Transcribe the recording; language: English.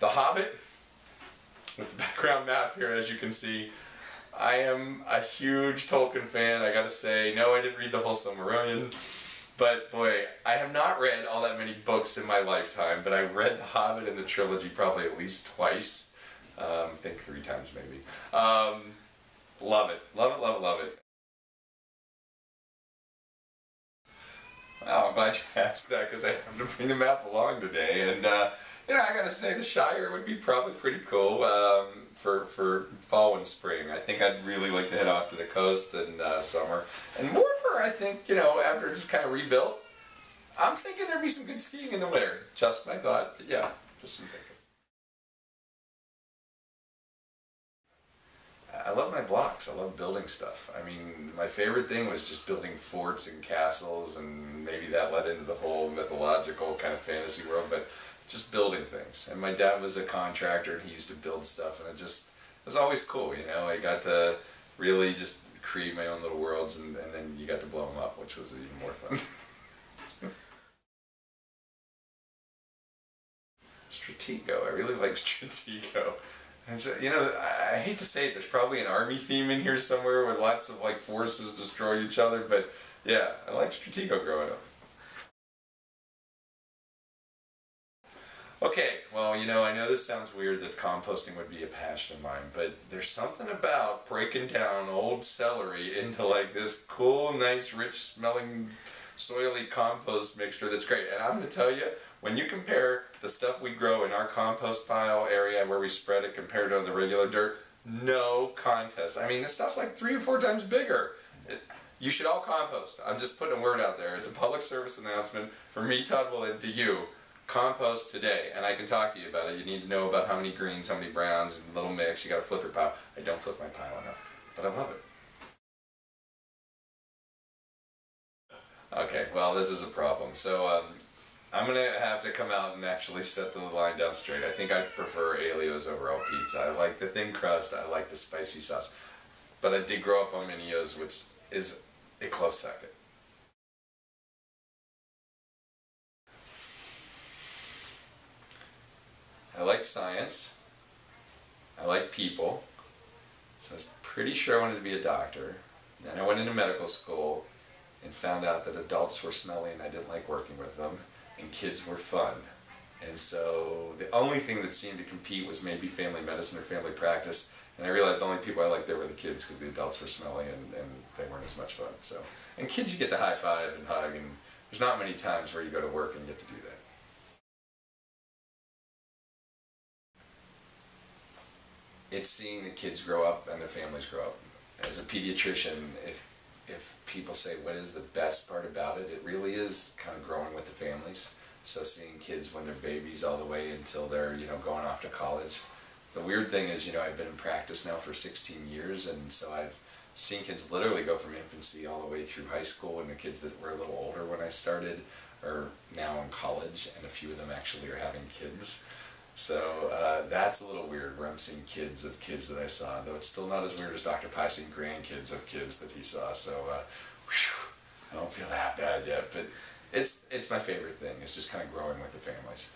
The Hobbit, with the background map here, as you can see. I am a huge Tolkien fan, I gotta say. No, I didn't read the whole Silmarillion, but boy, I have not read all that many books in my lifetime, but I've read The Hobbit and the trilogy probably at least twice. I think 3 times maybe. Love it, love it, love it, love it. Well, I'm glad you asked that because I have to bring the map along today, and you know, I gotta say the Shire would be probably pretty cool for fall and spring. I think I'd really like to head off to the coast in summer. And Mordor, I think, you know, after it's kind of rebuilt, I'm thinking there'd be some good skiing in the winter. Just my thought, but yeah, just some thinking. I love my blocks. I love building stuff. I mean, my favorite thing was just building forts and castles, and maybe that led into the whole mythological kind of fantasy world, but just building things. And my dad was a contractor, and he used to build stuff, and it was always cool, you know. I got to really just create my own little worlds, and then you got to blow them up, which was even more fun. Stratego. I really like Stratego. And so, you know, I hate to say it, there's probably an army theme in here somewhere where lots of like forces destroy each other, but yeah, I liked Stratego growing up. Okay, well, you know, I know this sounds weird that composting would be a passion of mine, but there's something about breaking down old celery into like this cool, nice, rich smelling, soily compost mixture that's great. And I'm going to tell you, when you compare the stuff we grow in our compost pile area where we spread it compared to the regular dirt, no contest. I mean, this stuff's like 3 or 4 times bigger. You should all compost. I'm just putting a word out there. It's a public service announcement from me, Todd Wolynn, to you. Compost today, and I can talk to you about it. You need to know about how many greens, how many browns, a little mix. You got to flip your pile. I don't flip my pile enough, but I love it. Okay, well, this is a problem. So I'm gonna have to come out and actually set the line down straight. I think I prefer Elio's over all pizza. I like the thin crust. I like the spicy sauce, but I did grow up on Minio's, which is a close second. I like science, I like people, so I was pretty sure I wanted to be a doctor. Then I went into medical school and found out that adults were smelly and I didn't like working with them, and kids were fun. And so the only thing that seemed to compete was maybe family medicine or family practice, and I realized the only people I liked there were the kids because the adults were smelly and they weren't as much fun. So, and kids you get to high five and hug, and there's not many times where you go to work and get to do that. It's seeing the kids grow up and their families grow up. As a pediatrician, if people say what is the best part about it, it really is kind of growing with the families. So seeing kids when they're babies all the way until they're, you know, going off to college. The weird thing is, you know, I've been in practice now for 16 years, and so I've seen kids literally go from infancy all the way through high school, and the kids that were a little older when I started are now in college, and a few of them actually are having kids. So that's a little weird, where I'm seeing kids of kids that I saw, though it's still not as weird as Dr. Pye seeing grandkids of kids that he saw. So whew, I don't feel that bad yet, but it's my favorite thing. It's just kind of growing with the families.